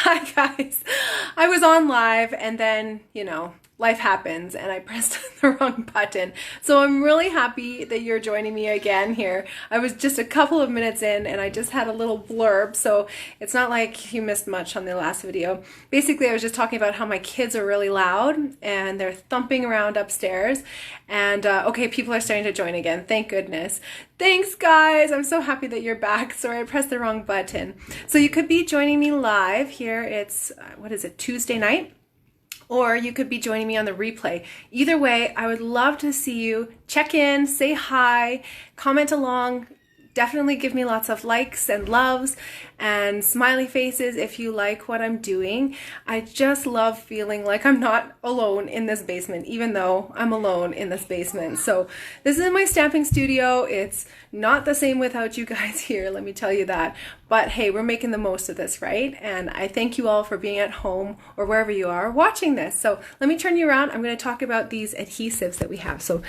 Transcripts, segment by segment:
Hi guys. I was on live and then, life happens and I pressed the wrong button. So I'm really happy that you're joining me again here. I was just a couple of minutes in and I just had a little blurb, so it's not like you missed much on the last video. Basically, I was just talking about how my kids are really loud and they're thumping around upstairs. And okay, people are starting to join again. Thank goodness. Thanks guys. I'm so happy that you're back. Sorry, I pressed the wrong button. So you could be joining me live here. It's, what is it, Tuesday night? Or you could be joining me on the replay. Either way, I would love to see you. Check in, say hi, comment along. Definitely give me lots of likes and loves and smiley faces if you like what I'm doing. I just love feeling like I'm not alone in this basement, even though I'm alone in this basement. So this is my stamping studio. It's not the same without you guys here, let me tell you that. But hey, we're making the most of this, right? And I thank you all for being at home or wherever you are watching this. So let me turn you around. I'm going to talk about these adhesives that we have. So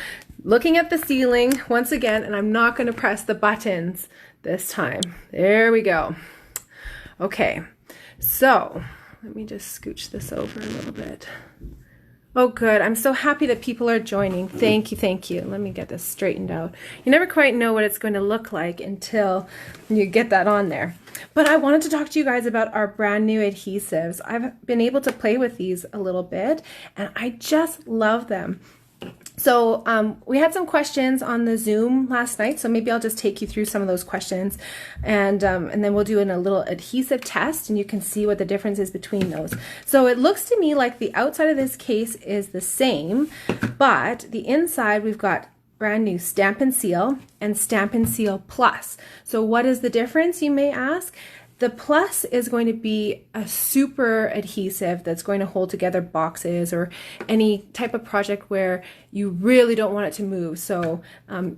looking at the ceiling once again, and I'm not going to press the buttons this time. There we go. Okay, so let me just scooch this over a little bit. Oh, good. I'm so happy that people are joining. Thank you, thank you. Let me get this straightened out. You never quite know what it's going to look like until you get that on there. But I wanted to talk to you guys about our brand new adhesives. I've been able to play with these a little bit, and I just love them. So we had some questions on the Zoom last night, so maybe I'll just take you through some of those questions, and then we'll do a little adhesive test, and you can see what the difference is between those. So it looks to me like the outside of this case is the same, but the inside we've got brand new Stampin' Seal and Stampin' Seal Plus. So what is the difference, you may ask? The Plus is going to be a super adhesive that's going to hold together boxes or any type of project where you really don't want it to move. So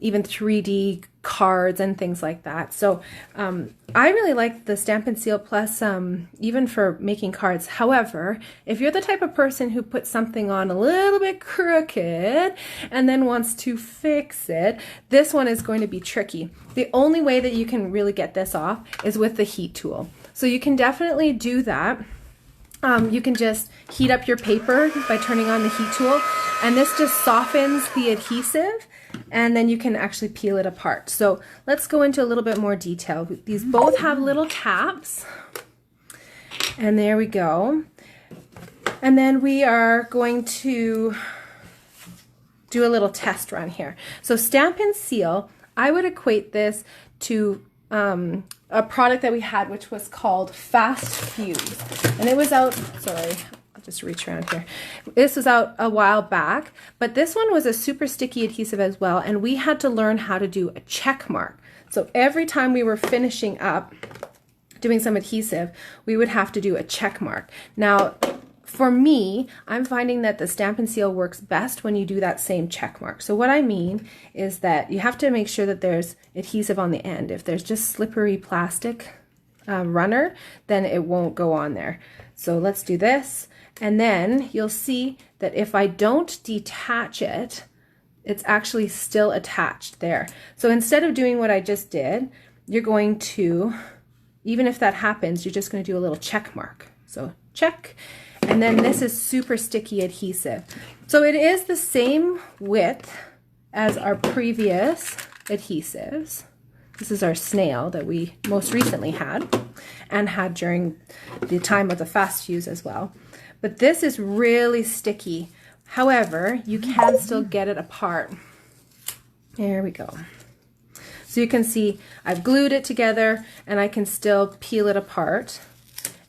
even 3D cards and things like that. So I really like the Stampin' Seal Plus even for making cards. However, if you're the type of person who puts something on a little bit crooked and then wants to fix it, this one is going to be tricky. The only way that you can really get this off is with the heat tool. So you can definitely do that. You can just heat up your paper by turning on the heat tool, and this just softens the adhesive, and then you can actually peel it apart. So let's go into a little bit more detail. These both have little taps, and there we go. And then we are going to do a little test run here. So Stampin' Seal, I would equate this to a product that we had, which was called Fast Fuse, and it was out, sorry, I'll just reach around here. This was out a while back, but this one was a super sticky adhesive as well, and we had to learn how to do a check mark. So every time we were finishing up doing some adhesive, we would have to do a check mark. Now, for me, I'm finding that the Stampin' Seal works best when you do that same check mark. So what I mean is that you have to make sure that there's adhesive on the end. If there's just slippery plastic runner, then it won't go on there. So let's do this. And then you'll see that if I don't detach it, it's actually still attached there. So instead of doing what I just did, you're going to, even if that happens, you're just going to do a little check mark. So check. And then this is super sticky adhesive. So it is the same width as our previous adhesives. This is our snail that we most recently had and had during the time of the Fast Fuse as well. But this is really sticky. However, you can still get it apart. There we go. So you can see I've glued it together and I can still peel it apart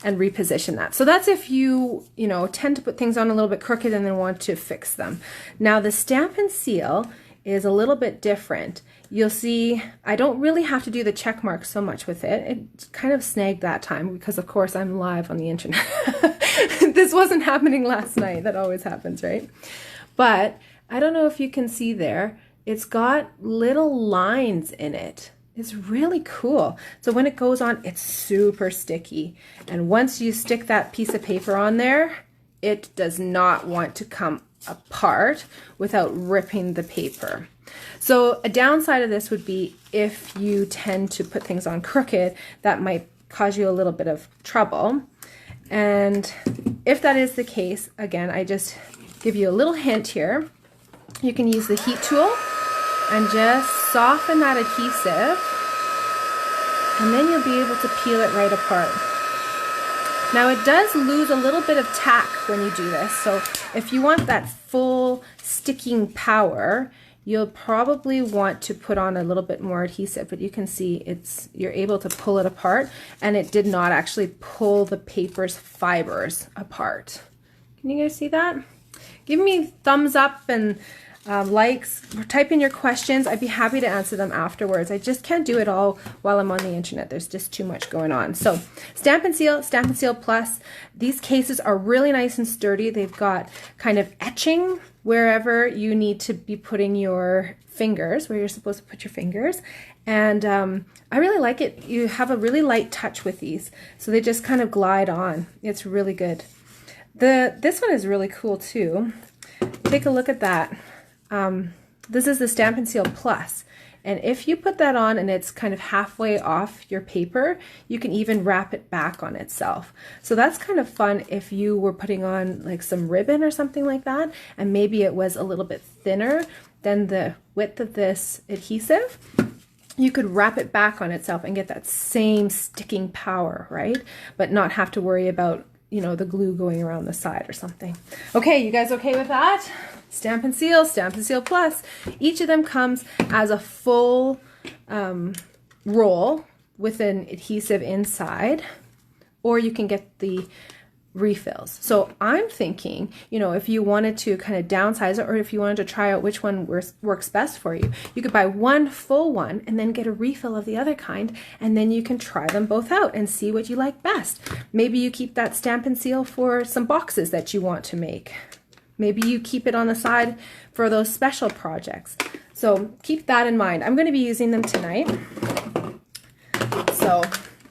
and reposition that. So that's if you tend to put things on a little bit crooked and then want to fix them. Now the Stampin' Seal is a little bit different. You'll see I don't really have to do the check mark so much with it. It kind of snagged that time because of course I'm live on the internet. This wasn't happening last night. That always happens, right? But I don't know if you can see there, it's got little lines in it. It's really cool. So when it goes on, it's super sticky. And once you stick that piece of paper on there, it does not want to come apart without ripping the paper. So a downside of this would be if you tend to put things on crooked, that might cause you a little bit of trouble. And if that is the case, again, I just give you a little hint here. You can use the heat tool and just soften that adhesive, and then you'll be able to peel it right apart. Now it does lose a little bit of tack when you do this, so if you want that full sticking power, you'll probably want to put on a little bit more adhesive, but you can see you're able to pull it apart, and it did not actually pull the paper's fibers apart. Can you guys see that? Give me thumbs up and likes, or type in your questions. I'd be happy to answer them afterwards. I just can't do it all while I'm on the internet. There's just too much going on. So Stampin' Seal, Stampin' Seal Plus. These cases are really nice and sturdy. They've got kind of etching wherever you need to be putting your fingers, where you're supposed to put your fingers. And I really like it. You have a really light touch with these, so they just kind of glide on. It's really good. This one is really cool too. Take a look at that. This is the Stampin' Seal Plus, and if you put that on and it's kind of halfway off your paper, you can even wrap it back on itself. So that's kind of fun if you were putting on like some ribbon or something like that, and maybe it was a little bit thinner than the width of this adhesive. You could wrap it back on itself and get that same sticking power, right? But not have to worry about, you know, the glue going around the side or something. Okay, you guys okay with that? Stampin' Seal, Stampin' Seal Plus. Each of them comes as a full roll with an adhesive inside, or you can get the refills. So I'm thinking, you know, if you wanted to kind of downsize it, or if you wanted to try out which one works best for you, you could buy one full one and then get a refill of the other kind, and then you can try them both out and see what you like best. Maybe you keep that Stampin' Seal for some boxes that you want to make. Maybe you keep it on the side for those special projects. So keep that in mind. I'm going to be using them tonight, so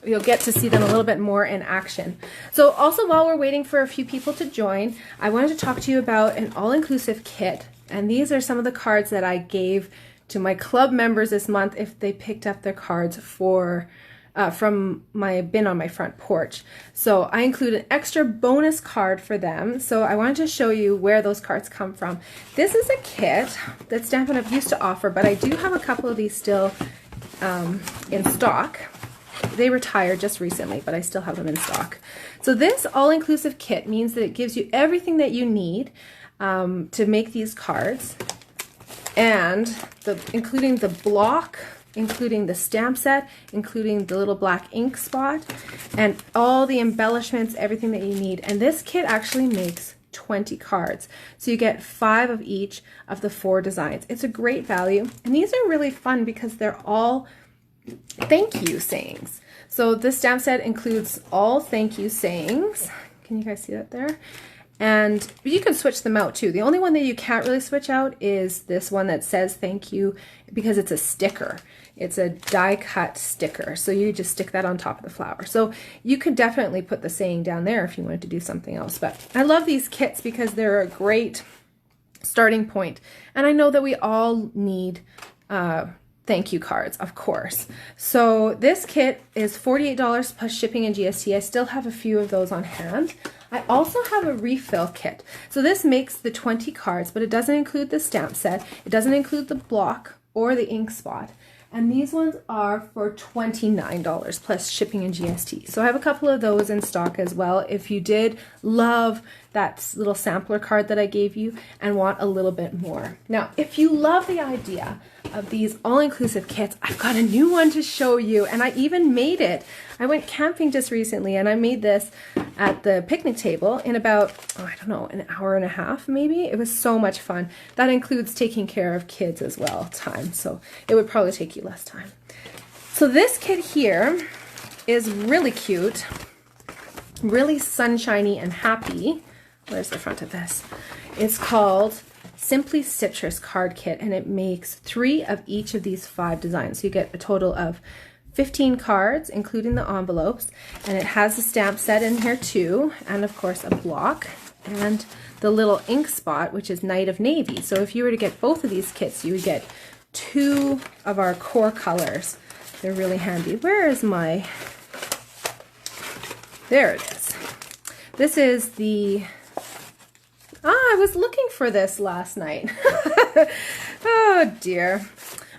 you'll get to see them a little bit more in action. So also, while we're waiting for a few people to join, I wanted to talk to you about an all-inclusive kit. And these are some of the cards that I gave to my club members this month if they picked up their cards from my bin on my front porch. So I include an extra bonus card for them. So I wanted to show you where those cards come from. This is a kit that Stampin' Up! Used to offer, but I do have a couple of these still in stock. They retired just recently, but I still have them in stock. So this all-inclusive kit means that it gives you everything that you need to make these cards, and including the block, including the stamp set, including the little black ink spot, and all the embellishments, everything that you need. And this kit actually makes 20 cards. So you get 5 of each of the 4 designs. It's a great value. And these are really fun because they're all thank you sayings. So this stamp set includes all thank you sayings. Can you guys see that there? And you can switch them out too. The only one that you can't really switch out is this one that says thank you, because it's a sticker. It's a die cut sticker. So you just stick that on top of the flower. So you could definitely put the saying down there if you wanted to do something else. But I love these kits because they're a great starting point. And I know that we all need thank you cards, of course. So this kit is $48 plus shipping and GST. I still have a few of those on hand. I also have a refill kit. So this makes the 20 cards, but it doesn't include the stamp set. It doesn't include the block or the ink spot. And these ones are for $29 plus shipping and GST. So I have a couple of those in stock as well if you did love that little sampler card that I gave you and want a little bit more. Now, if you love the idea of these all-inclusive kits, I've got a new one to show you, and I even made it. I went camping just recently and I made this at the picnic table in about, I don't know, an hour and a half maybe. It was so much fun. That includes taking care of kids as well, time, so it would probably take you less time. So this kit here is really cute, really sunshiny and happy. Where's the front of this? It's called Simply Citrus Card Kit, and it makes 3 of each of these 5 designs. So you get a total of 15 cards, including the envelopes, and it has a stamp set in here too, and of course a block, and the little ink spot, which is Night of Navy. So if you were to get both of these kits, you would get 2 of our core colors. They're really handy. Where is my... There it is. This is the, I was looking for this last night. Oh dear.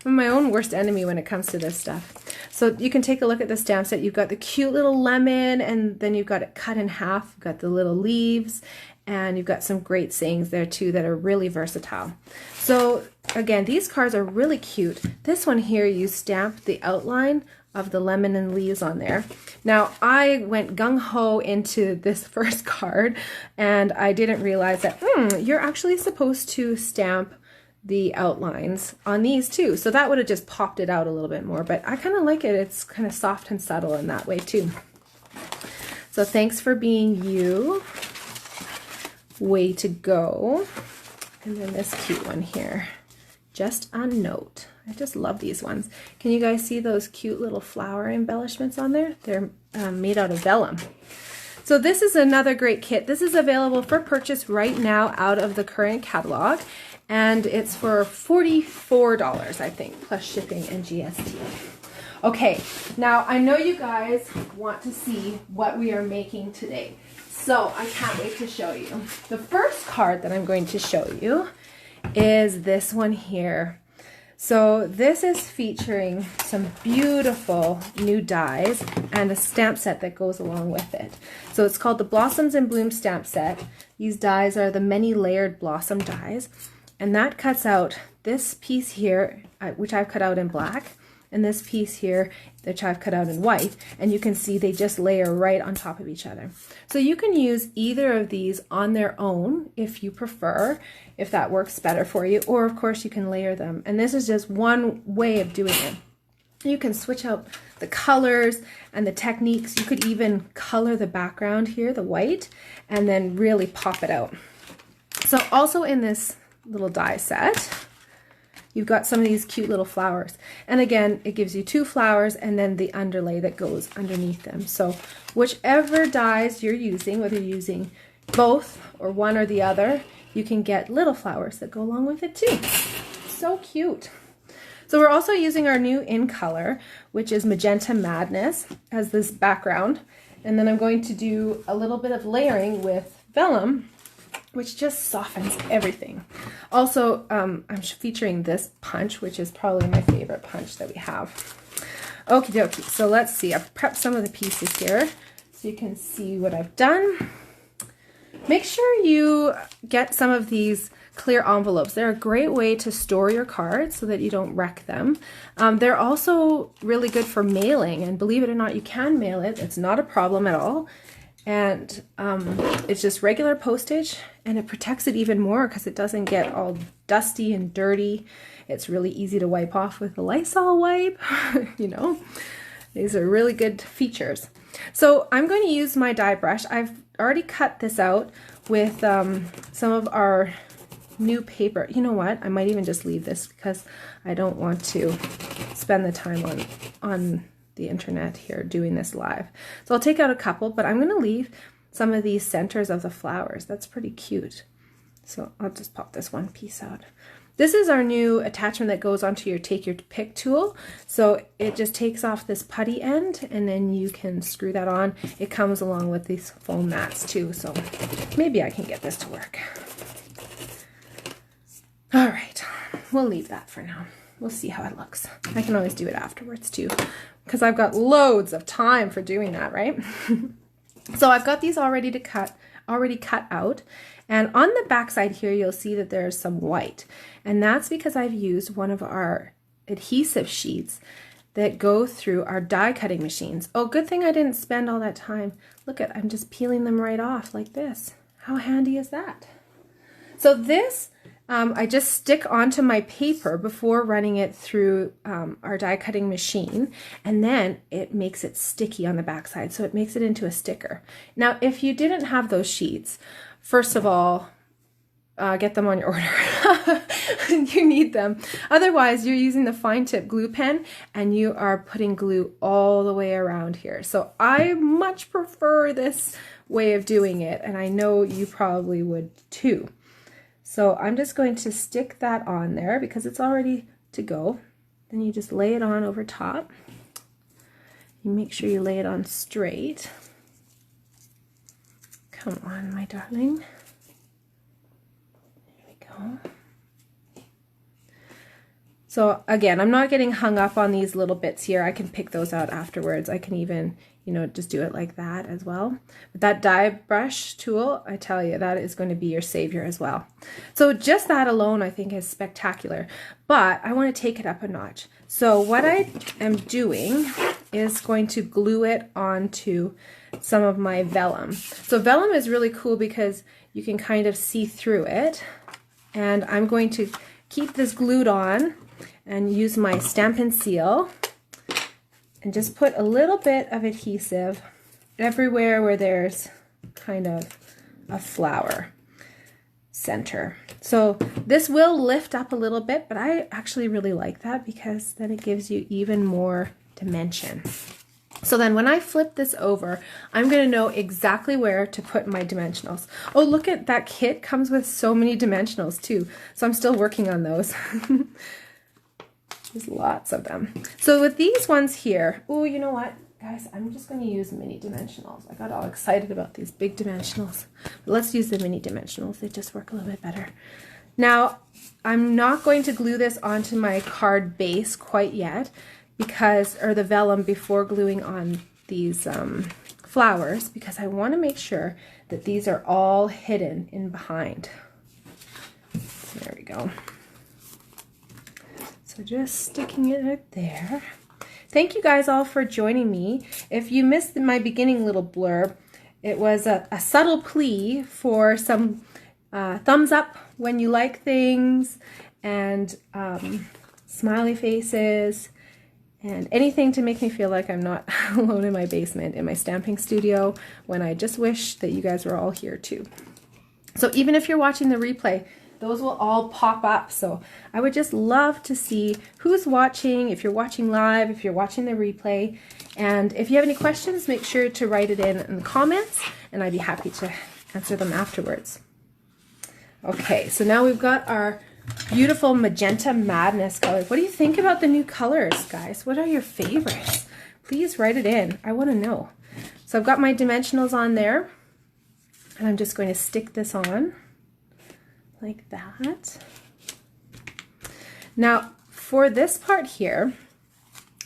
I'm my own worst enemy when it comes to this stuff. So you can take a look at the stamp set. You've got the cute little lemon, and then you've got it cut in half. You've got the little leaves, and you've got some great sayings there too that are really versatile. So again, these cards are really cute. This one here, you stamp the outline of the lemon and leaves on there. Now I went gung-ho into this first card, and I didn't realize that you're actually supposed to stamp the outlines on these too. So that would have just popped it out a little bit more, but I kind of like it. It's kind of soft and subtle in that way too. So thanks for being you. Way to go. And then this cute one here, just a note. I just love these ones. Can you guys see those cute little flower embellishments on there? They're made out of vellum. So this is another great kit. This is available for purchase right now out of the current catalog, and it's for $44, I think, plus shipping and GST. Okay, now I know you guys want to see what we are making today, so I can't wait to show you. The first card that I'm going to show you is this one here. So this is featuring some beautiful new dies and a stamp set that goes along with it. So it's called the Blossoms and Bloom stamp set. These dies are the many layered blossom dies, and that cuts out this piece here, which I've cut out in black, and this piece here, which I've cut out in white, and you can see they just layer right on top of each other. So you can use either of these on their own if you prefer, if that works better for you, or of course you can layer them. And this is just one way of doing it. You can switch out the colors and the techniques. You could even color the background here, the white, and then really pop it out. So also in this little die set, you've got some of these cute little flowers. And again, it gives you 2 flowers and then the underlay that goes underneath them. So whichever dies you're using, whether you're using both or one or the other, you can get little flowers that go along with it too. So cute. So we're also using our new in color, which is Magenta Madness, as this background. And then I'm going to do a little bit of layering with vellum, which just softens everything. Also, I'm featuring this punch, which is probably my favorite punch that we have. Okie dokie, so let's see. I've prepped some of the pieces here so you can see what I've done. Make sure you get some of these clear envelopes. They're a great way to store your cards so that you don't wreck them. They're also really good for mailing, and believe it or not, you can mail it. It's not a problem at all. And it's just regular postage, and it protects it even more because it doesn't get all dusty and dirty. It's really easy to wipe off with a Lysol wipe. You know, these are really good features. So I'm going to use my die brush. I've already cut this out with some of our new paper. You know what? I might even just leave this because I don't want to spend the time on the internet here doing this live. So I'll take out a couple, but I'm going to leave some of these centers of the flowers. That's pretty cute. So I'll just pop this one piece out. This is our new attachment that goes onto your Take Your Pick tool. So it just takes off this putty end, and then you can screw that on. It comes along with these foam mats too, so maybe I can get this to work. All right, we'll leave that for now. We'll see how it looks. I can always do it afterwards too, because I've got loads of time for doing that, right? So I've got these already cut out. And on the back side here, you'll see that there's some white. And that's because I've used one of our adhesive sheets that go through our die cutting machines. Oh, good thing I didn't spend all that time. Look at, I'm just peeling them right off like this. How handy is that? So this, I just stick onto my paper before running it through our die cutting machine, and then it makes it sticky on the back side, so it makes it into a sticker. Now, if you didn't have those sheets, first of all, get them on your order. You need them. Otherwise, you're using the fine tip glue pen and you are putting glue all the way around here. So I much prefer this way of doing it, and I know you probably would too. So I'm just going to stick that on there because it's all ready to go. Then you just lay it on over top. You make sure you lay it on straight. Come on, my darling. There we go. So again, I'm not getting hung up on these little bits here. I can pick those out afterwards. I can even, you know, just do it like that as well. But that die brush tool, I tell you, that is going to be your savior as well. So just that alone, I think, is spectacular. But I want to take it up a notch. So what I am doing is going to glue it onto some of my vellum. So vellum is really cool because you can kind of see through it. And I'm going to keep this glued on and use my Stampin' Seal and just put a little bit of adhesive everywhere where there's kind of a flower center. So this will lift up a little bit, but I actually really like that because then it gives you even more dimension. So then when I flip this over, I'm going to know exactly where to put my dimensionals. Oh, look at that kit comes with so many dimensionals too. So I'm still working on those. There's lots of them. So with these ones here, oh, you know what, guys, I'm just going to use mini dimensionals. I got all excited about these big dimensionals. But let's use the mini dimensionals. They just work a little bit better. Now, I'm not going to glue this onto my card base quite yet because, or the vellum before gluing on these flowers, because I want to make sure that these are all hidden in behind. There we go. So just sticking it right there. Thank you guys all for joining me. If you missed my beginning little blurb, it was a subtle plea for some thumbs up when you like things, and smiley faces, and anything to make me feel like I'm not alone in my basement in my stamping studio, when I just wish that you guys were all here too. So even if you're watching the replay, those will all pop up. So I would just love to see who's watching, if you're watching live, if you're watching the replay. And if you have any questions, make sure to write it in the comments, and I'd be happy to answer them afterwards. Okay, so now we've got our beautiful Magenta Madness colors. What do you think about the new colors, guys? What are your favorites? Please write it in. I want to know. So I've got my dimensionals on there, and I'm just going to stick this on like that. Now for this part here,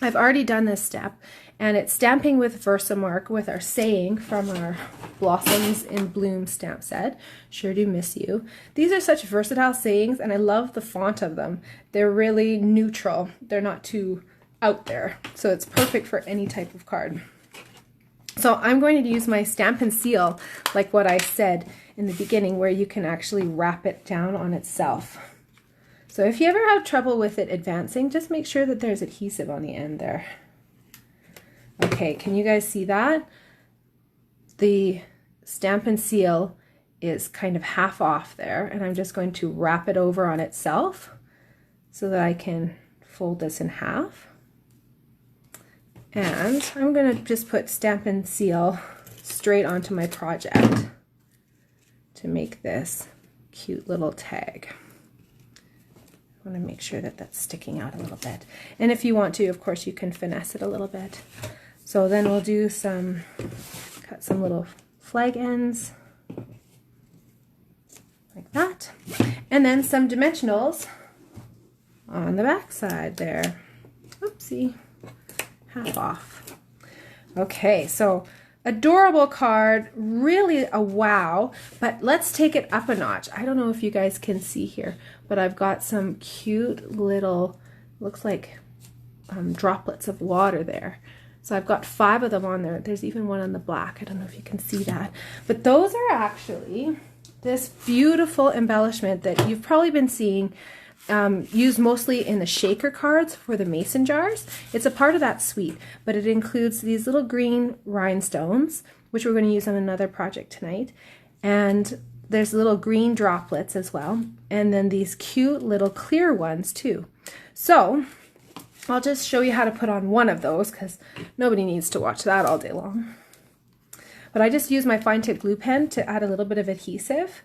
I've already done this step, and it's stamping with Versamark with our saying from our Blossoms in Bloom stamp set. Sure do miss you. These are such versatile sayings, and I love the font of them. They're really neutral. They're not too out there, so it's perfect for any type of card. So I'm going to use my Stampin' Seal, like what I said in the beginning, where you can actually wrap it down on itself. So if you ever have trouble with it advancing, just make sure that there's adhesive on the end there. Okay, can you guys see that? The Stampin' Seal is kind of half off there, and I'm just going to wrap it over on itself so that I can fold this in half. And I'm going to just put Stampin' Seal straight onto my project to make this cute little tag. I want to make sure that that's sticking out a little bit. And if you want to, of course, you can finesse it a little bit. So then we'll do cut some little flag ends like that. And then some dimensionals on the back side there. Oopsie. Half off. Okay, so adorable card, really a wow, but let's take it up a notch. I don't know if you guys can see here, but I've got some cute little, looks like droplets of water there. So I've got 5 of them on there. There's even one on the black. I don't know if you can see that, but those are actually this beautiful embellishment that you've probably been seeing used mostly in the shaker cards for the mason jars. It's a part of that suite, but it includes these little green rhinestones, which we're going to use on another project tonight, and there's little green droplets as well, and then these cute little clear ones too. So I'll just show you how to put on one of those, because nobody needs to watch that all day long. But I just use my fine tip glue pen to add a little bit of adhesive.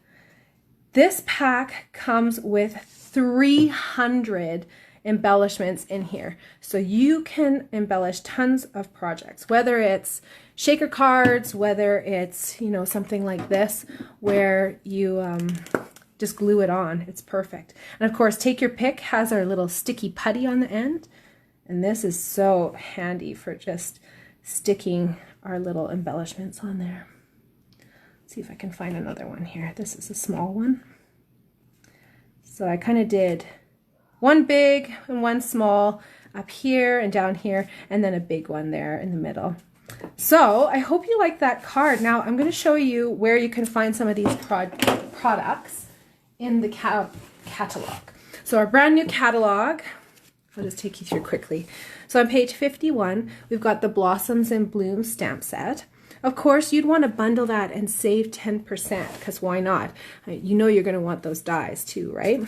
This pack comes with 300 embellishments in here, so you can embellish tons of projects, whether it's shaker cards, whether it's, you know, something like this where you just glue it on. It's perfect. And of course, Take Your Pick has our little sticky putty on the end. And this is so handy for just sticking our little embellishments on there. Let's see if I can find another one here. This is a small one. So I kind of did one big and one small up here and down here, and then a big one there in the middle. So I hope you like that card. Now I'm going to show you where you can find some of these products in the catalog. So our brand new catalog, I'll just take you through quickly. So on page 51, we've got the Blossoms and Bloom stamp set. Of course, you'd want to bundle that and save 10%, because why not? You know you're going to want those dies too, right?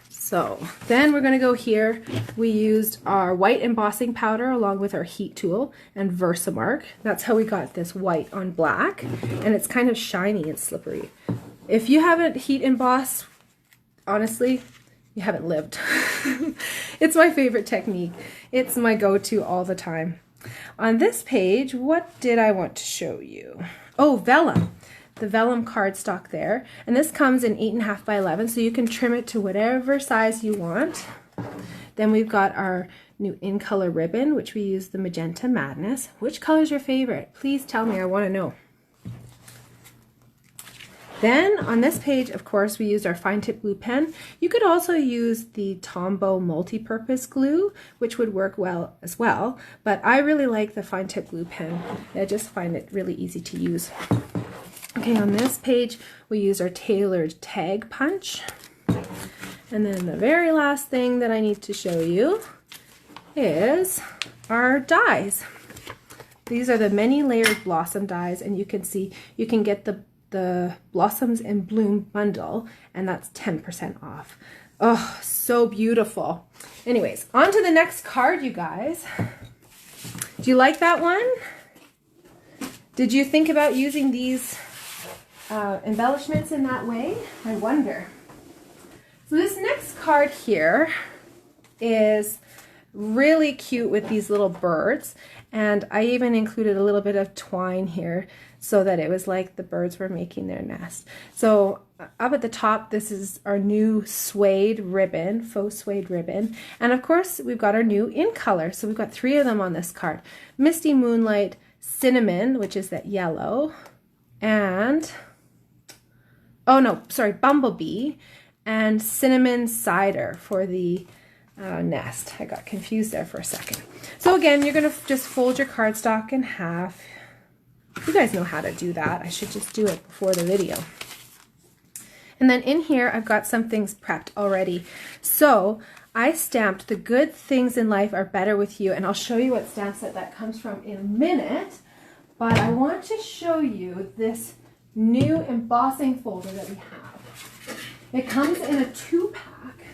So then we're going to go here. We used our white embossing powder along with our heat tool and Versamark. That's how we got this white on black, and it's kind of shiny and slippery. If you haven't heat embossed, honestly, you haven't lived. It's my favorite technique. It's my go-to all the time. On this page, what did I want to show you? Oh, vellum. The vellum cardstock there. And this comes in 8.5 by 11, so you can trim it to whatever size you want. Then we've got our new in color ribbon, which we use the Magenta Madness. Which color is your favorite? Please tell me, I want to know. Then on this page, of course, we used our fine tip glue pen. You could also use the Tombow multi-purpose glue, which would work well as well, but I really like the fine tip glue pen. I just find it really easy to use. Okay, on this page, we use our tailored tag punch. And then the very last thing that I need to show you is our dies. These are the many layered blossom dies, and you can see you can get the Blossoms and Bloom bundle, and that's 10% off. Oh, so beautiful. Anyways, on to the next card, you guys. Do you like that one? Did you think about using these embellishments in that way? I wonder. So this next card here is really cute with these little birds, and I even included a little bit of twine here so that it was like the birds were making their nest. So up at the top, this is our new suede ribbon, faux suede ribbon, and of course we've got our new in color. So we've got 3 of them on this card: Misty Moonlight, Cinnamon, which is that yellow, and Bumblebee, and Cinnamon Cider for the nest. I got confused there for a second. So again, you're going to just fold your cardstock in half. You guys know how to do that. I should just do it before the video. And then in here, I've got some things prepped already. So I stamped The Good Things in Life Are Better With You, and I'll show you what stamp set that comes from in a minute. But I want to show you this new embossing folder that we have. It comes in a 2-pack,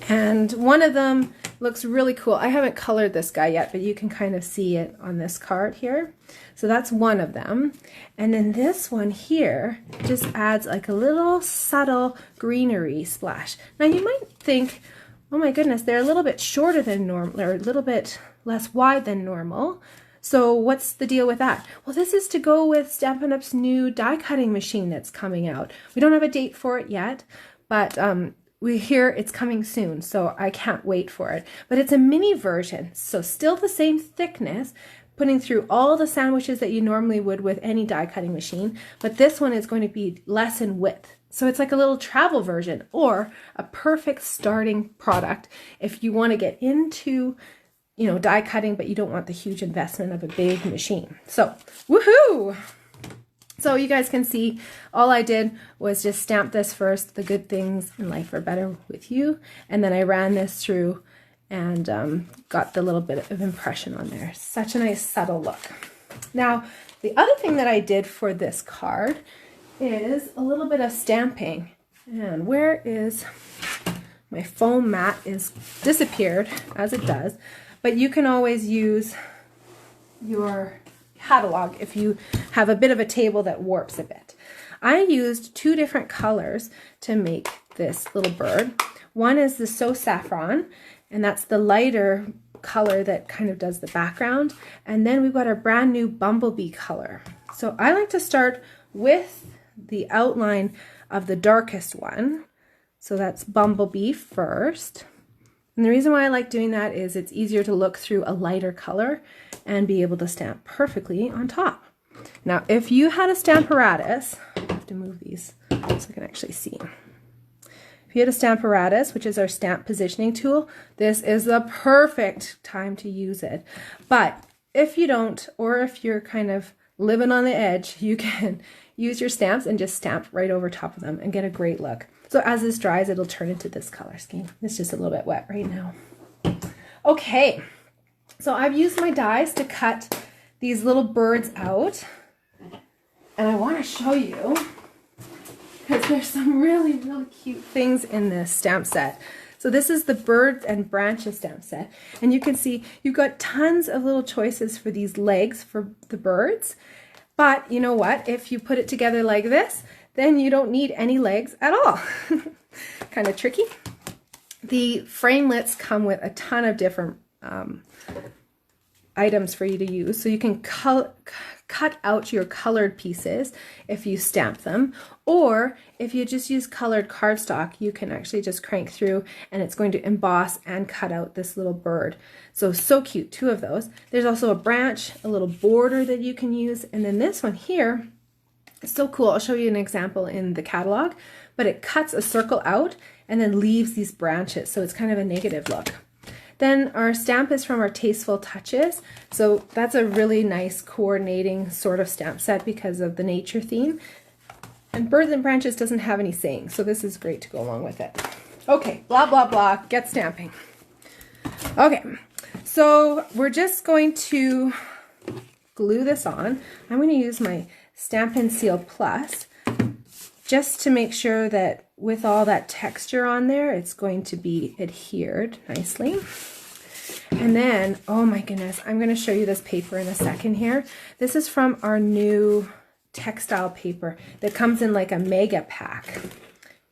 and one of them looks really cool. I haven't colored this guy yet, but you can kind of see it on this card here. So that's one of them. And then this one here just adds like a little subtle greenery splash. Now you might think, oh my goodness, they're a little bit shorter than normal, or a little bit less wide than normal. So what's the deal with that? Well, this is to go with Stampin' Up's new die cutting machine that's coming out. We don't have a date for it yet, but we hear it's coming soon, so I can't wait for it. But it's a mini version, so still the same thickness, putting through all the sandwiches that you normally would with any die cutting machine, but this one is going to be less in width. So it's like a little travel version, or a perfect starting product if you want to get into, you know, die cutting, but you don't want the huge investment of a big machine. So, woohoo! So you guys can see all I did was just stamp this first, The Good Things in Life Are Better With You, and then I ran this through and got the little bit of impression on there. Such a nice subtle look. Now, the other thing that I did for this card is a little bit of stamping. And where is my foam mat? Is disappeared, as it does, but you can always use your catalog if you have a bit of a table that warps a bit. I used 2 different colors to make this little bird. One is the So Saffron, and that's the lighter color that kind of does the background. And then we've got our brand new bumblebee color. So I like to start with the outline of the darkest one. So that's bumblebee first. And the reason why I like doing that is it's easier to look through a lighter color and be able to stamp perfectly on top. Now, if you had a Stamparatus, I have to move these so I can actually see. If you had a Stamparatus, which is our stamp positioning tool, this is the perfect time to use it. But if you don't, or if you're kind of living on the edge, you can use your stamps and just stamp right over top of them and get a great look. So as this dries, it'll turn into this color scheme. It's just a little bit wet right now. Okay, so I've used my dies to cut these little birds out. And I want to show you, because there's some really, really cute things in this stamp set. So this is the Birds and Branches stamp set. And you can see you've got tons of little choices for these legs for the birds. But you know what? If you put it together like this, then you don't need any legs at all. Kind of tricky. The framelits come with a ton of different items for you to use. So you can cut out your colored pieces if you stamp them, or if you just use colored cardstock, you can actually just crank through and it's going to emboss and cut out this little bird. So cute, 2 of those. There's also a branch, a little border that you can use, and then this one here is so cool. I'll show you an example in the catalog, but it cuts a circle out and then leaves these branches, so it's kind of a negative look. Then our stamp is from our Tasteful Touches. So that's a really nice coordinating sort of stamp set because of the nature theme. And Birds and Branches doesn't have any sayings, so this is great to go along with it. Okay, blah, blah, blah, get stamping. Okay, so we're just going to glue this on. I'm going to use my Stampin' Seal Plus just to make sure that with all that texture on there, it's going to be adhered nicely. And then, oh my goodness, I'm going to show you this paper in a second here. This is from our new textile paper that comes in like a mega pack.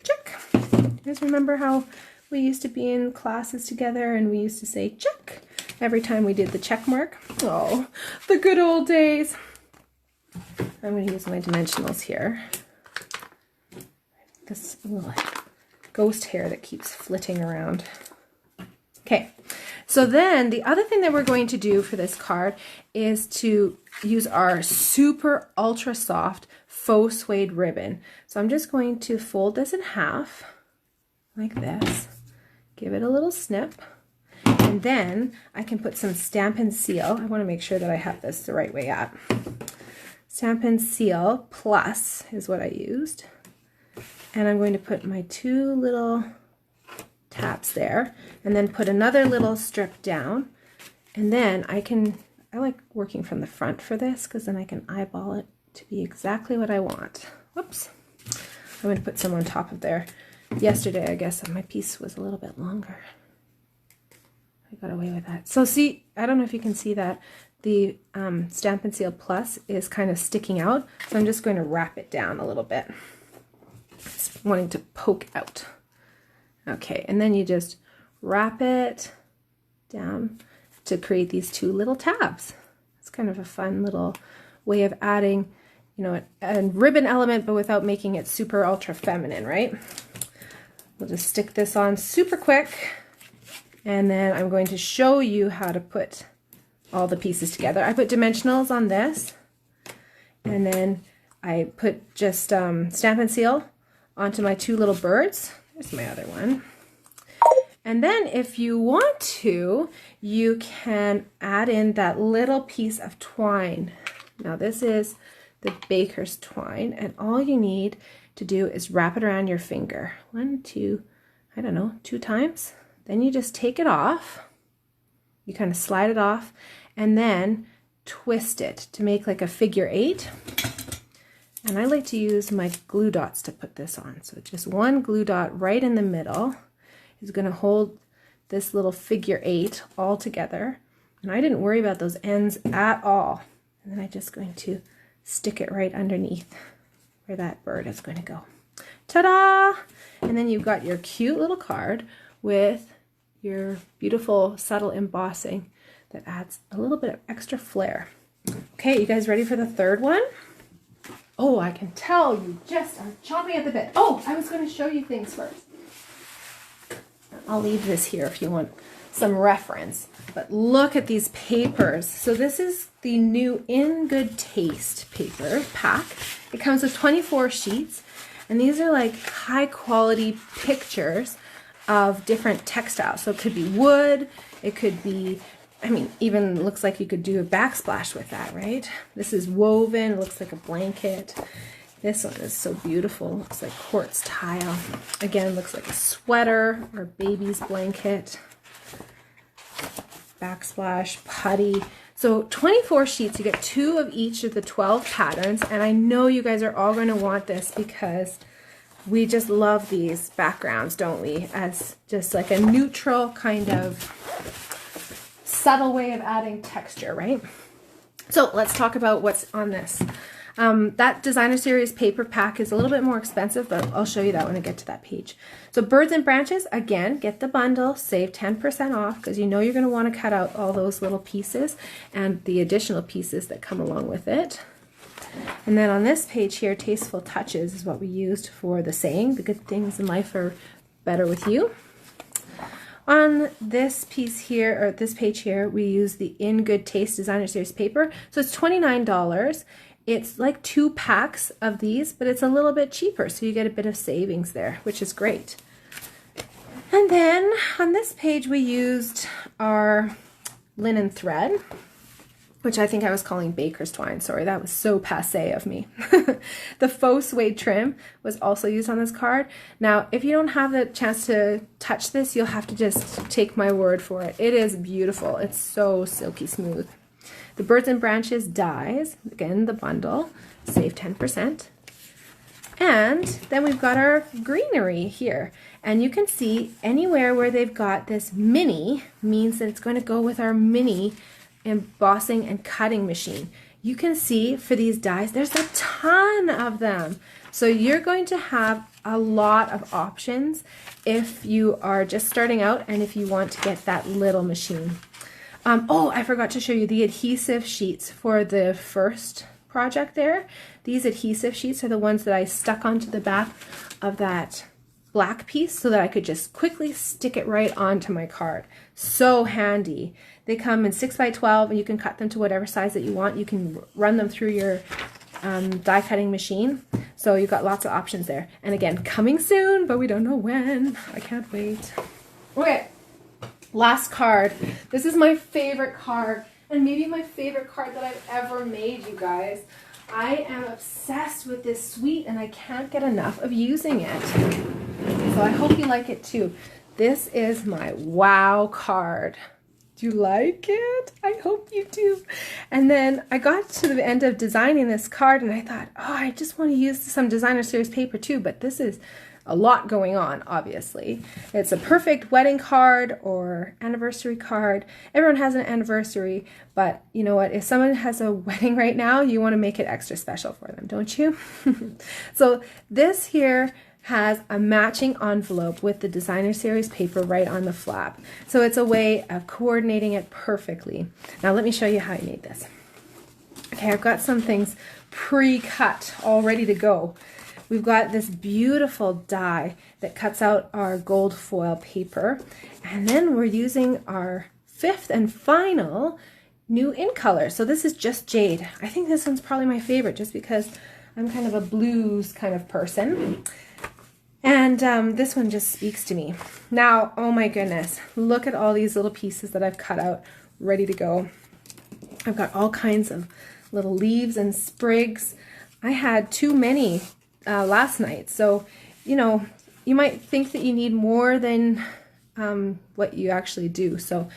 Check. You guys remember how we used to be in classes together and we used to say check every time we did the check mark? Oh, the good old days. I'm going to use my dimensionals here. This ghost hair that keeps flitting around. Okay, so then the other thing that we're going to do for this card is to use our super ultra soft faux suede ribbon. So I'm just going to fold this in half like this, give it a little snip, and then I can put some Stampin' Seal. I want to make sure that I have this the right way up. Stampin' Seal Plus is what I used. And I'm going to put my 2 little taps there and then put another little strip down. And then I like working from the front for this because then I can eyeball it to be exactly what I want. Whoops. I'm going to put some on top of there. Yesterday, I guess my piece was a little bit longer. I got away with that. So see, I don't know if you can see that. The Stampin' Seal Plus is kind of sticking out. So I'm just going to wrap it down a little bit. It's wanting to poke out. Okay, and then you just wrap it down to create these 2 little tabs. It's kind of a fun little way of adding, you know, a ribbon element, but without making it super ultra feminine, right? We'll just stick this on super quick, and then I'm going to show you how to put all the pieces together. I put dimensionals on this, and then I put just Stampin' Seal onto my 2 little birds. There's my other one. And then if you want to, you can add in that little piece of twine. Now this is the baker's twine, and all you need to do is wrap it around your finger. 1, 2, I don't know, 2 times. Then you just take it off. You kind of slide it off and then twist it to make like a figure 8. And I like to use my glue dots to put this on. So just 1 glue dot right in the middle is going to hold this little figure 8 all together. And I didn't worry about those ends at all. And then I'm just going to stick it right underneath where that bird is going to go. Ta-da! And then you've got your cute little card with your beautiful subtle embossing that adds a little bit of extra flair. Okay, you guys ready for the third one? Oh, I can tell you just are chomping at the bit. Oh, I was going to show you things first. I'll leave this here if you want some reference. But look at these papers. So this is the new In Good Taste paper pack. It comes with 24 sheets, and these are like high quality pictures of different textiles. So it could be wood, it could be, I mean, even looks like you could do a backsplash with that, right? This is woven, it looks like a blanket. This one is so beautiful, looks like quartz tile. Again, looks like a sweater or baby's blanket. Backsplash, putty. So 24 sheets, you get 2 of each of the 12 patterns, and I know you guys are all going to want this because we just love these backgrounds, don't we? As just like a neutral kind of subtle way of adding texture, right? So let's talk about what's on this. That designer series paper pack is a little bit more expensive, but I'll show you that when I get to that page. So birds and branches, again, get the bundle, save 10% off because you know you're going to want to cut out all those little pieces and the additional pieces that come along with it. And then on this page here, Tasteful Touches is what we used for the saying, the good things in life are better with you. On this piece here, or this page here, we use the In Good Taste designer series paper. So it's $29. It's like 2 packs of these, but it's a little bit cheaper, so you get a bit of savings there, which is great. And then on this page we used our linen thread, which I think I was calling baker's twine. Sorry, that was so passé of me. The faux suede trim was also used on this card. Now, if you don't have the chance to touch this, you'll have to just take my word for it. It is beautiful. It's so silky smooth. The birds and branches dies, again, the bundle, save 10%. And then we've got our greenery here. And you can see anywhere where they've got this mini means that it's going to go with our mini embossing and cutting machine. You can see for these dies, there's a ton of them. So you're going to have a lot of options if you are just starting out and if you want to get that little machine. Oh, I forgot to show you the adhesive sheets for the first project there. These adhesive sheets are the ones that I stuck onto the back of that black piece so that I could just quickly stick it right onto my card. So handy. They come in 6 by 12 and you can cut them to whatever size that you want. You can run them through your die cutting machine. So you've got lots of options there. And again, coming soon, but we don't know when. I can't wait. Okay. Last card. This is my favorite card, and maybe my favorite card that I've ever made, you guys. I am obsessed with this suite, and I can't get enough of using it. So I hope you like it too. This is my wow card. Do you like it? I hope you do. And then I got to the end of designing this card, and I thought, oh, I just want to use some designer series paper too, but this is a lot going on, obviously. It's a perfect wedding card or anniversary card. Everyone has an anniversary, but you know what? If someone has a wedding right now, you want to make it extra special for them, don't you? So this here has a matching envelope with the designer series paper right on the flap. So it's a way of coordinating it perfectly. Now let me show you how I made this. Okay, I've got some things pre-cut, all ready to go. We've got this beautiful die that cuts out our gold foil paper, and then we're using our 5th and final new ink color. So this is Just Jade. I think this one's probably my favorite just because I'm kind of a blues kind of person. And this one just speaks to me. Now, oh my goodness, look at all these little pieces that I've cut out, ready to go. I've got all kinds of little leaves and sprigs. I had too many last night, so you know, you might think that you need more than what you actually do. So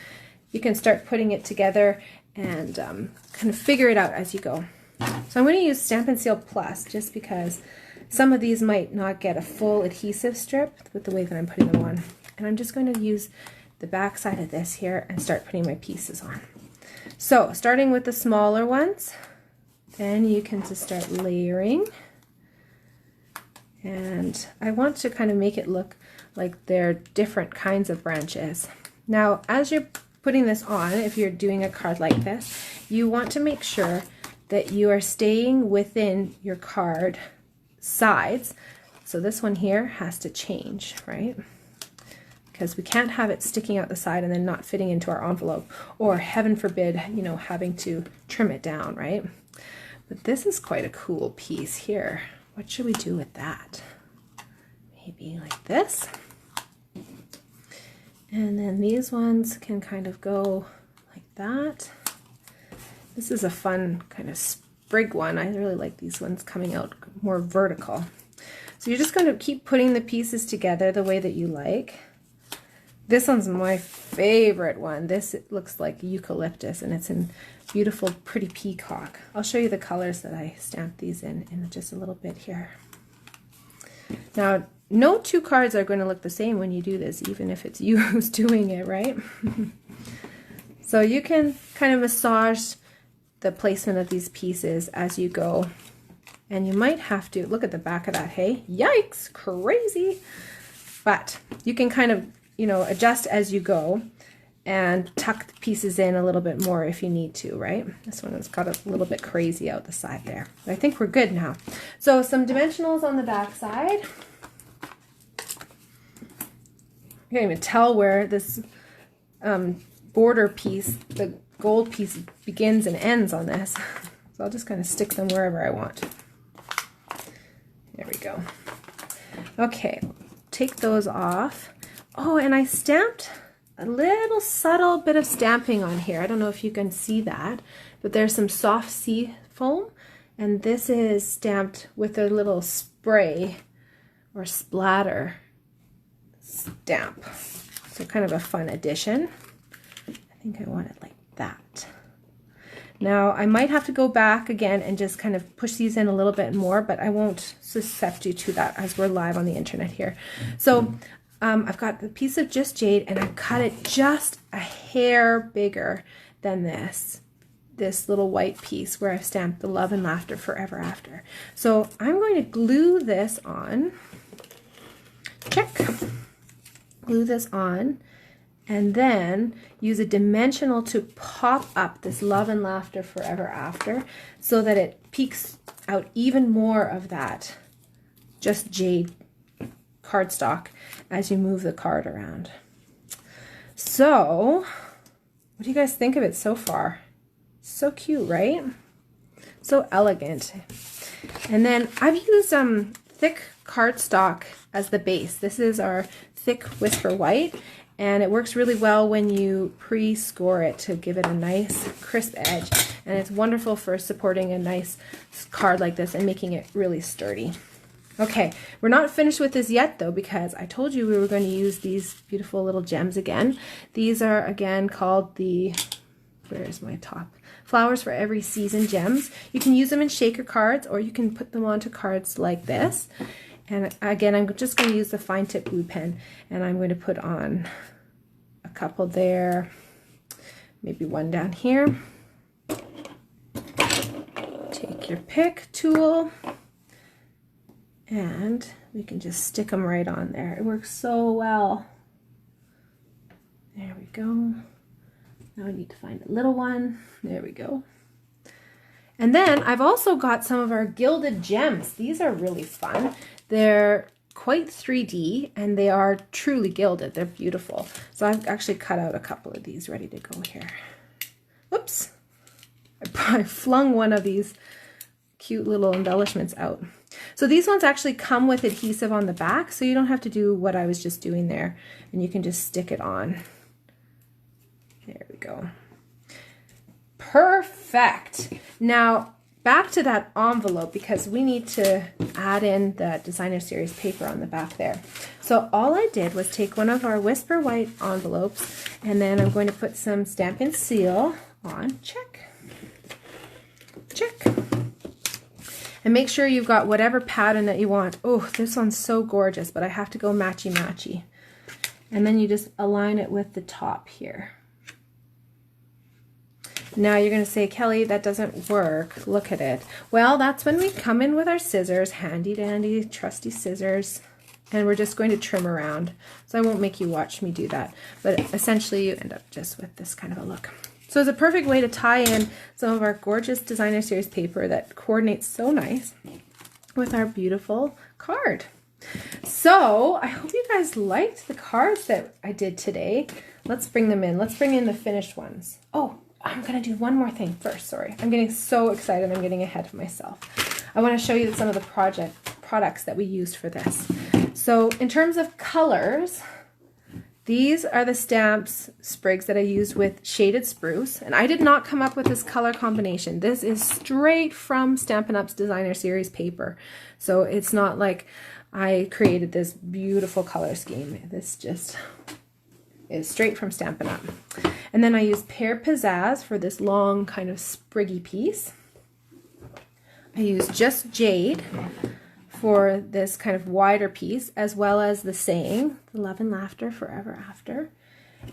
you can start putting it together and kind of figure it out as you go. So I'm going to use Stampin' Seal Plus just because some of these might not get a full adhesive strip with the way that I'm putting them on. And I'm just going to use the back side of this here and start putting my pieces on. So starting with the smaller ones, then you can just start layering. And I want to kind of make it look like they're different kinds of branches. Now, as you're putting this on, if you're doing a card like this, you want to make sure that you are staying within your card sides. So this one here has to change, right? Because we can't have it sticking out the side and then not fitting into our envelope, or heaven forbid, you know, having to trim it down, right? But this is quite a cool piece here. What should we do with that? Maybe like this. And then these ones can kind of go like that. This is a fun kind of sprig one. I really like these ones coming out more vertical. So you're just going to keep putting the pieces together the way that you like. This one's my favorite one. This looks like eucalyptus, and it's in beautiful, pretty peacock. I'll show you the colors that I stamped these in just a little bit here. Now, no two cards are going to look the same when you do this, even if it's you who's doing it, right? So you can kind of massage the placement of these pieces as you go. And you might have to, look at the back of that, hey? Yikes, crazy! But you can kind of, you know, adjust as you go and tuck the pieces in a little bit more if you need to, right? This one has got a little bit crazy out the side there. But I think we're good now. So some dimensionals on the back side. You can't even tell where this border piece, the gold piece, begins and ends on this. So I'll just kind of stick them wherever I want. There we go. Okay, take those off. Oh, and I stamped a little subtle bit of stamping on here. I don't know if you can see that, but there's some soft sea foam, and this is stamped with a little spray or splatter stamp. So kind of a fun addition. I think I want it like that. Now I might have to go back again and just kind of push these in a little bit more, but I won't suscept you to that as we're live on the internet here. So I've got the piece of Just Jade, and I've cut it just a hair bigger than this little white piece where I've stamped the Love and Laughter Forever After. So I'm going to glue this on. Check. Glue this on, and then use a dimensional to pop up this Love and Laughter Forever After so that it peeks out even more of that Just Jade cardstock as you move the card around. So, what do you guys think of it so far? So cute, right? So elegant. And then I've used thick cardstock as the base. This is our thick Whisper White, and it works really well when you pre-score it to give it a nice crisp edge, and it's wonderful for supporting a nice card like this and making it really sturdy. Okay, we're not finished with this yet though, because I told you we were going to use these beautiful little gems again. These are again called the, where's my top? Flowers for Every Season gems. You can use them in shaker cards, or you can put them onto cards like this. And again, I'm just going to use the fine tip glue pen, and I'm going to put on a couple there, maybe one down here. Take your pick tool, and we can just stick them right on there. It works so well. There we go. Now I need to find a little one. There we go. And then I've also got some of our Gilded Gems. These are really fun. They're quite 3D, and they are truly gilded. They're beautiful. So I've actually cut out a couple of these ready to go here. Oops. I flung one of these cute little embellishments out. So these ones actually come with adhesive on the back, so you don't have to do what I was just doing there, and you can just stick it on. There we go. Perfect. Now back to that envelope, because we need to add in the designer series paper on the back there. So all I did was take one of our Whisper White envelopes, and then I'm going to put some Stampin' Seal on. Check. Check. And make sure you've got whatever pattern that you want. Oh, this one's so gorgeous, but I have to go matchy-matchy. And then you just align it with the top here. Now you're going to say, Kelly, that doesn't work. Look at it. Well, that's when we come in with our scissors, handy dandy, trusty scissors. and we're just going to trim around. So I won't make you watch me do that, but essentially you end up just with this kind of a look. So it's a perfect way to tie in some of our gorgeous designer series paper that coordinates so nice with our beautiful card. So I hope you guys liked the cards that I did today. Let's bring them in. Let's bring in the finished ones. Oh, I'm going to do one more thing first. Sorry. I'm getting so excited. I'm getting ahead of myself. I want to show you some of the products that we used for this. So in terms of colors, these are the stamps sprigs that I used with Shaded Spruce. And I did not come up with this color combination. This is straight from Stampin' Up's designer series paper. So it's not like I created this beautiful color scheme. This just is straight from Stampin' Up. And then I used Pear Pizzazz for this long kind of spriggy piece. I used Just Jade for this kind of wider piece, as well as the saying, the love and laughter forever after.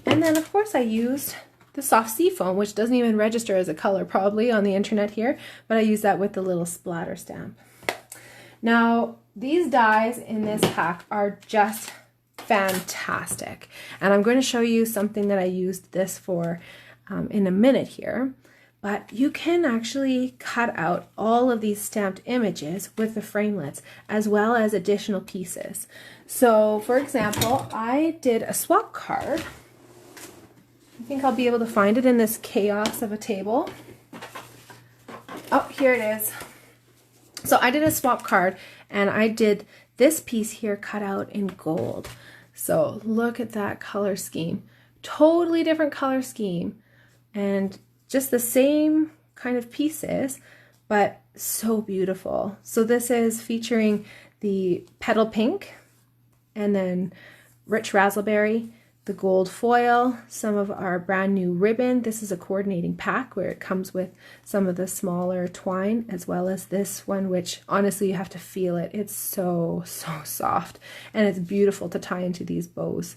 And then of course I used the soft seafoam, which doesn't even register as a color probably on the internet here, but I used that with the little splatter stamp. Now these dies in this pack are just fantastic, and I'm going to show you something that I used this for in a minute here. But you can actually cut out all of these stamped images with the framelits, as well as additional pieces. So for example, I did a swap card. I think I'll be able to find it in this chaos of a table. Oh, here it is. So I did a swap card, and I did this piece here cut out in gold. So look at that color scheme. Totally different color scheme, and just the same kind of pieces, but so beautiful. So this is featuring the petal pink, and then rich razzleberry, the gold foil, some of our brand new ribbon. This is a coordinating pack where it comes with some of the smaller twine, as well as this one, which honestly you have to feel it. It's so soft, and it's beautiful to tie into these bows.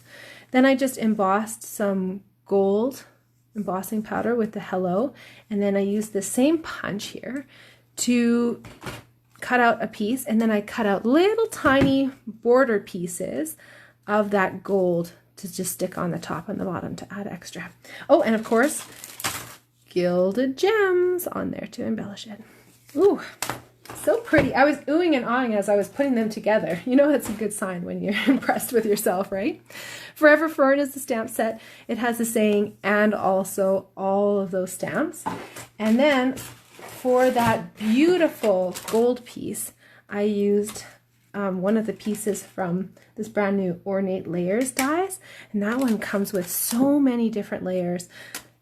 Then I just embossed some gold embossing powder with the hello, and then I used the same punch here to cut out a piece, and then I cut out little tiny border pieces of that gold to just stick on the top and the bottom to add extra. Oh, and of course Gilded Gems on there to embellish it. Ooh, so pretty. I was oohing and ahhing as I was putting them together. You know, that's a good sign when you're impressed with yourself, right? Forever Fern is the stamp set. It has the saying and also all of those stamps. And then for that beautiful gold piece, I used one of the pieces from this brand new Ornate Layers dies. And that one comes with so many different layers.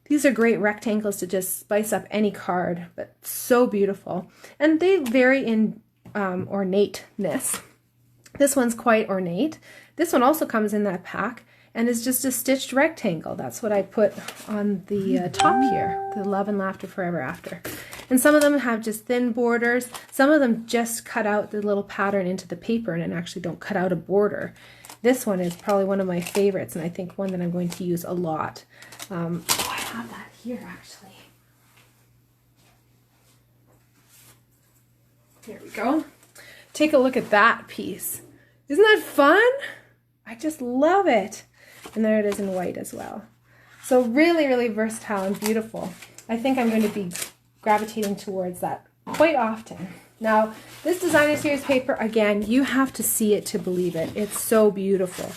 These are great rectangles to just spice up any card, but so beautiful. And they vary in ornateness. This one's quite ornate. This one also comes in that pack and is just a stitched rectangle. That's what I put on the top here, the love and laughter forever after. And some of them have just thin borders. Some of them just cut out the little pattern into the paper and actually don't cut out a border. This one is probably one of my favorites, and I think one that I'm going to use a lot. Oh, I have that here actually. There we go. Take a look at that piece. Isn't that fun? I just love it. And there it is in white as well. So really versatile and beautiful. I think I'm going to be gravitating towards that quite often. Now, this designer series paper, again, you have to see it to believe it. It's so beautiful.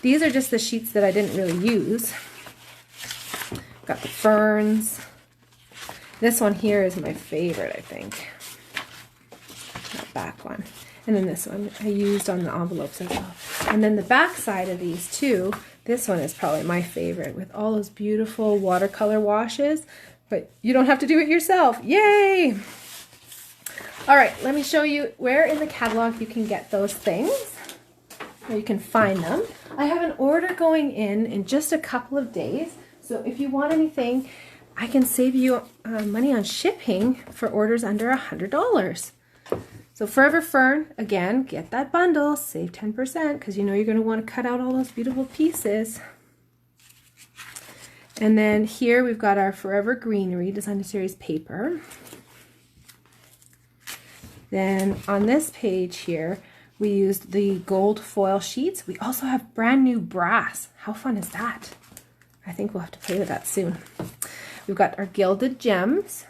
These are just the sheets that I didn't really use. Got the ferns. This one here is my favorite, I think. That back one. And then this one I used on the envelopes as well. And then the back side of these two, this one is probably my favorite with all those beautiful watercolor washes, but you don't have to do it yourself. Yay! All right, let me show you where in the catalog you can get those things, where you can find them. I have an order going in just a couple of days, so if you want anything, I can save you money on shipping for orders under $100. So Forever Fern, again, get that bundle, save 10% because you know you're going to want to cut out all those beautiful pieces. And then here we've got our Forever Greenery Designer Series paper. Then on this page here, We used the gold foil sheets. We also have brand new brass. How fun is that? I think we'll have to play with that soon. We've got our Gilded Gems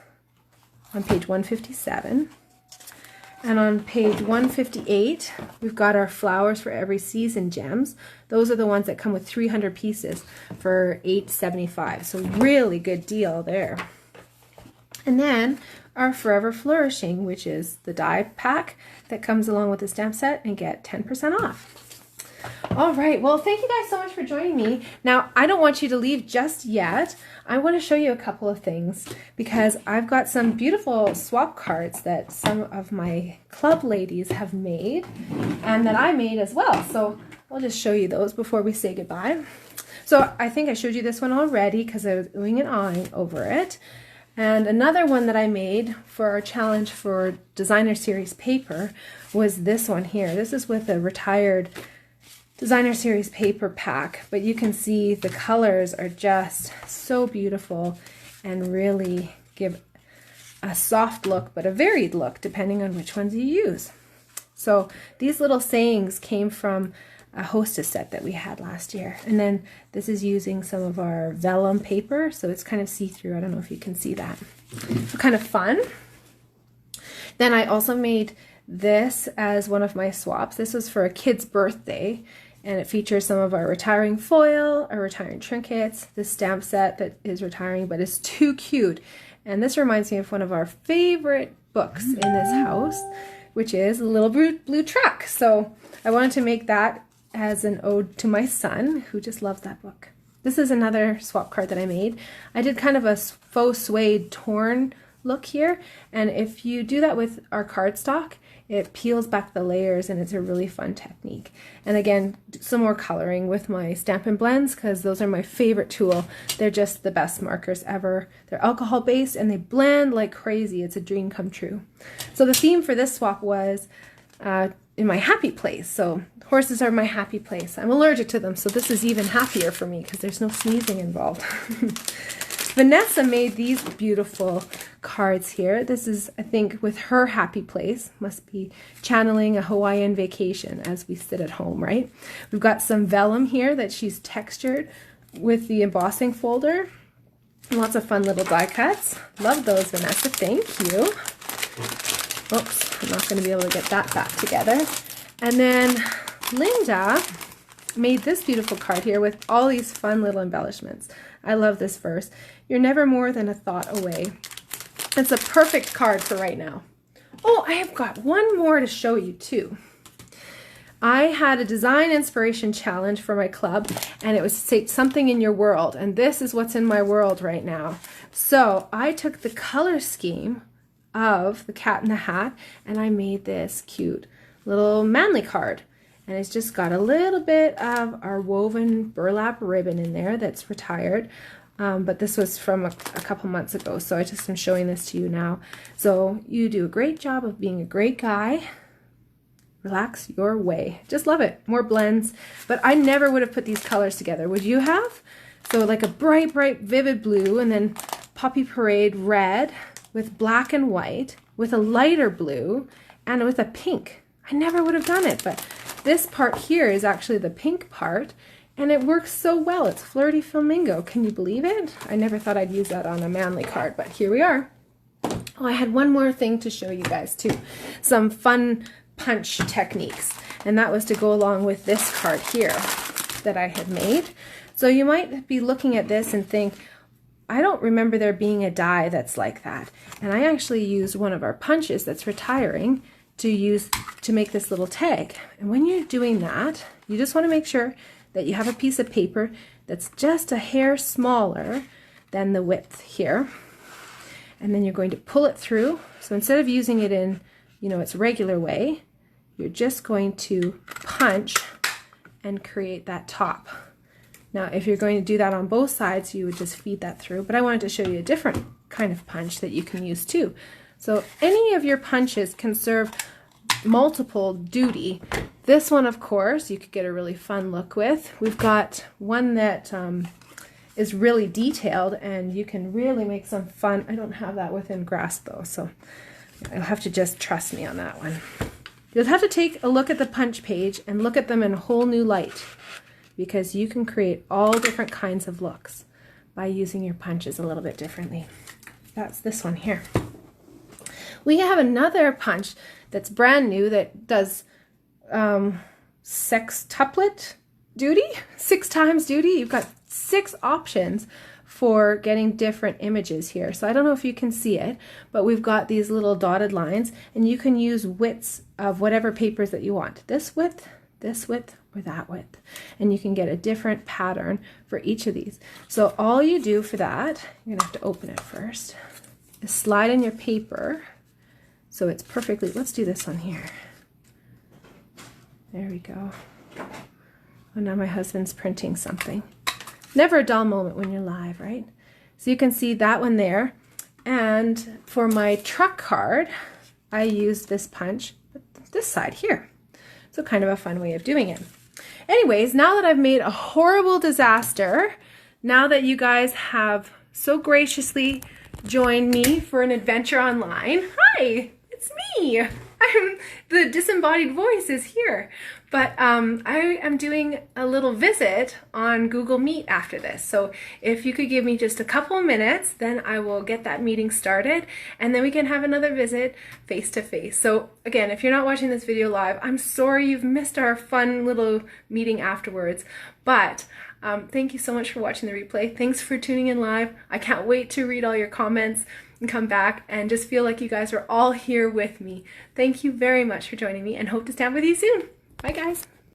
on page 157. And on page 158, we've got our Flowers for Every Season gems. Those are the ones that come with 300 pieces for $8.75. So really good deal there. And then our Forever Flourishing, which is the die pack that comes along with the stamp set, and get 10% off. All right, well, thank you guys so much for joining me. Now, I don't want you to leave just yet. I want to show you a couple of things because I've got some beautiful swap cards that some of my club ladies have made and that I made as well. So I'll just show you those before we say goodbye. So I think I showed you this one already because I was doing an eyeing over it. And another one that I made for our challenge for Designer Series paper was this one here. This is with a retired Designer Series paper pack, but you can see the colors are just so beautiful and really give a soft look, but a varied look depending on which ones you use. So these little sayings came from a hostess set that we had last year. And then this is using some of our vellum paper, so it's kind of see-through. I don't know if you can see that. So kind of fun. Then I also made this as one of my swaps. This was for a kid's birthday, and it features some of our retiring foil, our retiring trinkets, this stamp set that is retiring but is too cute. And this reminds me of one of our favorite books in this house, which is Little Blue Truck. So I wanted to make that as an ode to my son, who just loves that book. This is another swap card that I made. I did kind of a faux suede torn look here, and if you do that with our cardstock, it peels back the layers and it's a really fun technique. And again, some more coloring with my Stampin' Blends because those are my favorite tool. They're just the best markers ever. They're alcohol based and they blend like crazy. It's a dream come true. So the theme for this swap was in my happy place. So horses are my happy place. I'm allergic to them, so this is even happier for me because there's no sneezing involved. Vanessa made these beautiful cards here. This is, I think, with her happy place. Must be channeling a Hawaiian vacation as we sit at home, right? We've got some vellum here that she's textured with the embossing folder. Lots of fun little die cuts. Love those, Vanessa. Thank you. Oops, I'm not going to be able to get that back together. And then Linda made this beautiful card here with all these fun little embellishments. I love this verse. You're never more than a thought away. It's a perfect card for right now. Oh, I have got one more to show you too. I had a design inspiration challenge for my club, and it was something in your world, and this is what's in my world right now. So I took the color scheme of the Cat in the Hat and I made this cute little manly card. And it's just got a little bit of our woven burlap ribbon in there that's retired. But this was from a couple months ago, so I just am showing this to you now. So you do a great job of being a great guy. Relax your way. Just love it. More blends. But I never would have put these colors together. Would you have? So like a bright, bright, vivid blue, and then Poppy Parade red with black and white, with a lighter blue, and with a pink. I never would have done it, but this part here is actually the pink part, and it works so well. It's Flirty Flamingo. Can you believe it? I never thought I'd use that on a manly card, but here we are. Oh, I had one more thing to show you guys too. Some fun punch techniques, and that was to go along with this card here that I had made. So you might be looking at this and think, I don't remember there being a die that's like that. And I actually used one of our punches that's retiring to make this little tag. And when you're doing that, you just want to make sure that you have a piece of paper that's just a hair smaller than the width here. And then you're going to pull it through. So instead of using it in, its regular way, you're just going to punch and create that top. Now, if you're going to do that on both sides, you would just feed that through. But I wanted to show you a different kind of punch that you can use too. So any of your punches can serve multiple duty. This one, of course, you could get a really fun look with. We've got one that is really detailed, and you can really make some fun. I don't have that within grasp though, so you'll have to just trust me on that one. You'll have to take a look at the punch page and look at them in a whole new light, because you can create all different kinds of looks by using your punches a little bit differently. That's this one here. We have another punch that's brand new that does sextuplet duty, 6 times duty. You've got 6 options for getting different images here. So I don't know if you can see it, but we've got these little dotted lines, and you can use widths of whatever papers that you want. This width, or that width. And you can get a different pattern for each of these. So all you do for that, you're gonna have to open it first, is slide in your paper so it's perfectly, let's do this one here. There we go. Oh, now my husband's printing something. Never a dull moment when you're live, right? So you can see that one there. And for my truck card, I used this punch, this side here. So kind of a fun way of doing it. Anyways, now that I've made a horrible disaster, now that you guys have so graciously joined me for an adventure online, hi, it's me. The disembodied voice is here. But I am doing a little visit on Google Meet after this. So if you could give me just a couple of minutes, then I will get that meeting started, and then we can have another visit face to face. So again, if you're not watching this video live, I'm sorry you've missed our fun little meeting afterwards. But thank you so much for watching the replay. Thanks for tuning in live. I can't wait to read all your comments and come back and just feel like you guys are all here with me. Thank you very much for joining me, and hope to stamp with you soon. Bye guys.